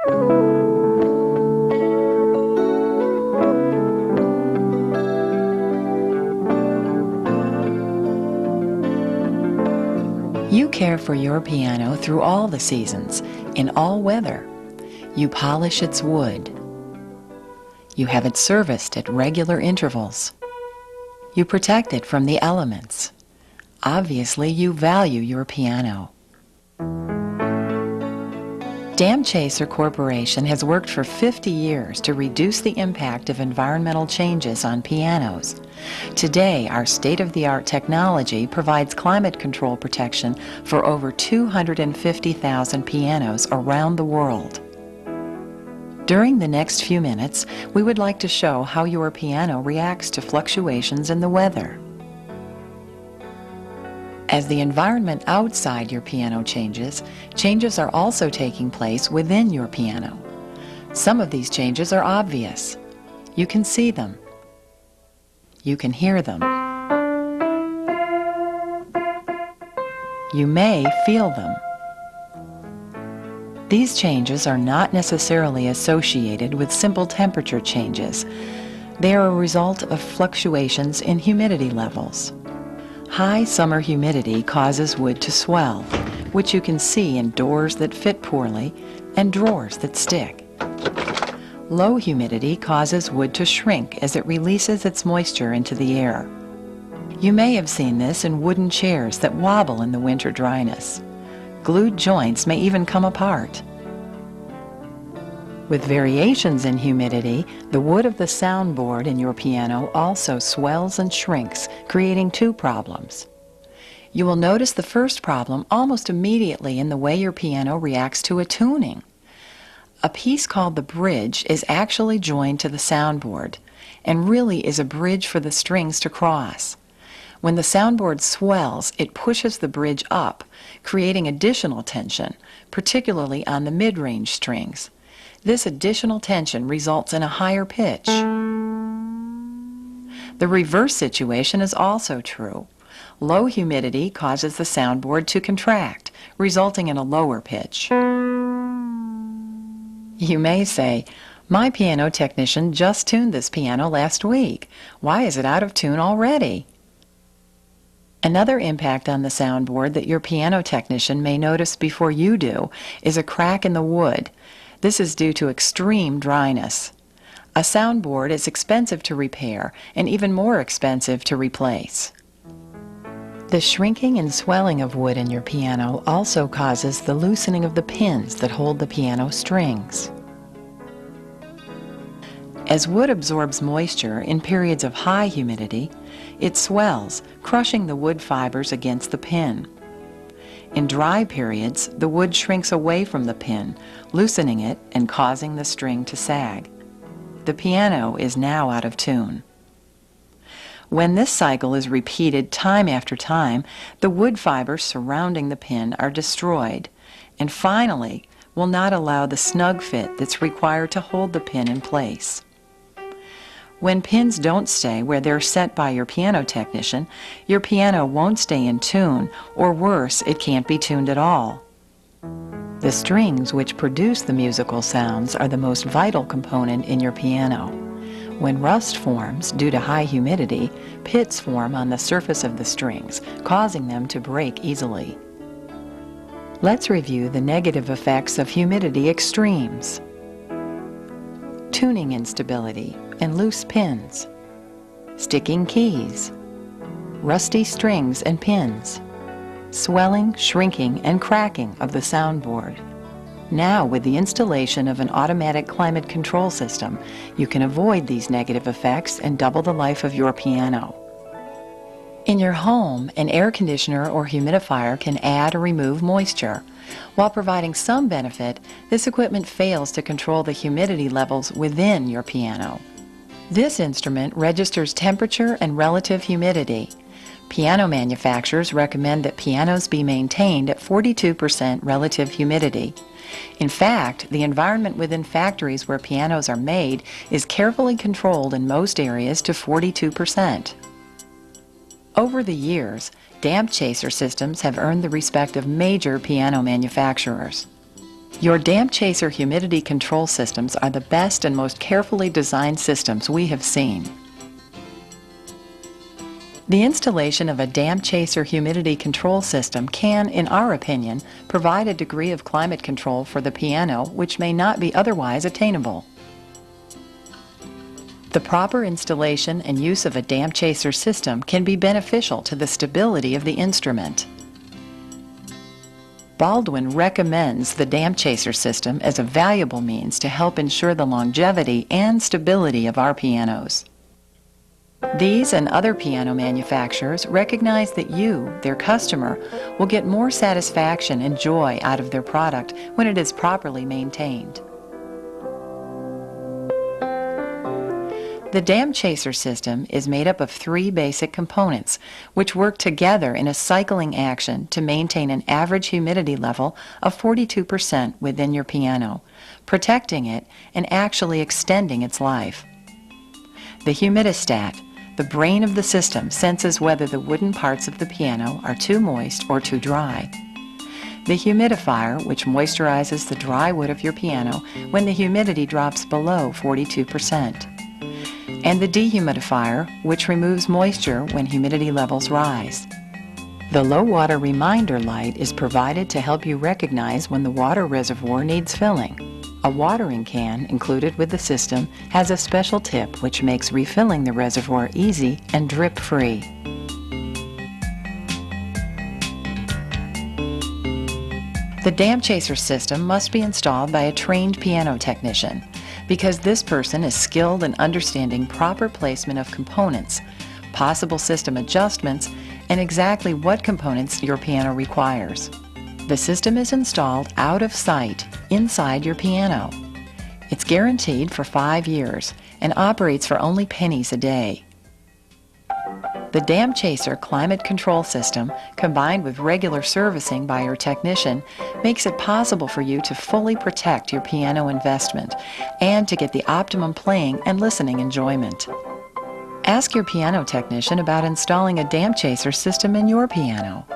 You care for your piano through all the seasons, in all weather. You polish its wood. You have it serviced at regular intervals. You protect it from the elements. Obviously, you value your piano. Dampp-Chaser Corporation has worked for 50 years to reduce the impact of environmental changes on pianos. Today, our state-of-the-art technology provides climate control protection for over 250,000 pianos around the world. During the next few minutes, we would like to show how your piano reacts to fluctuations in the weather. As the environment outside your piano changes, changes are also taking place within your piano. Some of these changes are obvious. You can see them. You can hear them. You may feel them. These changes are not necessarily associated with simple temperature changes. They are a result of fluctuations in humidity levels. High summer humidity causes wood to swell, which you can see in doors that fit poorly and drawers that stick. Low humidity causes wood to shrink as it releases its moisture into the air. You may have seen this in wooden chairs that wobble in the winter dryness. Glued joints may even come apart. With variations in humidity, the wood of the soundboard in your piano also swells and shrinks, creating two problems. You will notice the first problem almost immediately in the way your piano reacts to a tuning. A piece called the bridge is actually joined to the soundboard, and really is a bridge for the strings to cross. When the soundboard swells, it pushes the bridge up, creating additional tension, particularly on the mid-range strings. This additional tension results in a higher pitch. The reverse situation is also true. Low humidity causes the soundboard to contract, resulting in a lower pitch. You may say, "My piano technician just tuned this piano last week. Why is it out of tune already?" Another impact on the soundboard that your piano technician may notice before you do is a crack in the wood. This is due to extreme dryness. A soundboard is expensive to repair and even more expensive to replace. The shrinking and swelling of wood in your piano also causes the loosening of the pins that hold the piano strings. As wood absorbs moisture in periods of high humidity, it swells, crushing the wood fibers against the pin. In dry periods, the wood shrinks away from the pin, loosening it and causing the string to sag. The piano is now out of tune. When this cycle is repeated time after time, the wood fibers surrounding the pin are destroyed, and finally will not allow the snug fit that's required to hold the pin in place. When pins don't stay where they're set by your piano technician, your piano won't stay in tune, or worse, it can't be tuned at all. The strings which produce the musical sounds are the most vital component in your piano. When rust forms due to high humidity, pits form on the surface of the strings, causing them to break easily. Let's review the negative effects of humidity extremes. Tuning instability and loose pins, sticking keys, rusty strings and pins, swelling, shrinking, and cracking of the soundboard. Now, with the installation of an automatic climate control system, you can avoid these negative effects and double the life of your piano. In your home, an air conditioner or humidifier can add or remove moisture. While providing some benefit, this equipment fails to control the humidity levels within your piano. This instrument registers temperature and relative humidity. Piano manufacturers recommend that pianos be maintained at 42% relative humidity. In fact, the environment within factories where pianos are made is carefully controlled in most areas to 42%. Over the years, Dampp-Chaser systems have earned the respect of major piano manufacturers. Your Dampp-Chaser humidity control systems are the best and most carefully designed systems we have seen. The installation of a Dampp-Chaser humidity control system can, in our opinion, provide a degree of climate control for the piano which may not be otherwise attainable. The proper installation and use of a Dampp-Chaser system can be beneficial to the stability of the instrument. Baldwin recommends the Dampp-Chaser system as a valuable means to help ensure the longevity and stability of our pianos. These and other piano manufacturers recognize that you, their customer, will get more satisfaction and joy out of their product when it is properly maintained. The Dampp-Chaser system is made up of 3 basic components, which work together in a cycling action to maintain an average humidity level of 42% within your piano, protecting it and actually extending its life. The humidistat, the brain of the system, senses whether the wooden parts of the piano are too moist or too dry. The humidifier, which moisturizes the dry wood of your piano when the humidity drops below 42%. And the dehumidifier, which removes moisture when humidity levels rise. The low water reminder light is provided to help you recognize when the water reservoir needs filling. A watering can included with the system has a special tip which makes refilling the reservoir easy and drip-free. The Dampp-Chaser system must be installed by a trained piano technician, because this person is skilled in understanding proper placement of components, possible system adjustments, and exactly what components your piano requires. The system is installed out of sight, inside your piano. It's guaranteed for 5 years and operates for only pennies a day. The Dampp-Chaser climate control system, combined with regular servicing by your technician, makes it possible for you to fully protect your piano investment and to get the optimum playing and listening enjoyment. Ask your piano technician about installing a Dampp-Chaser system in your piano.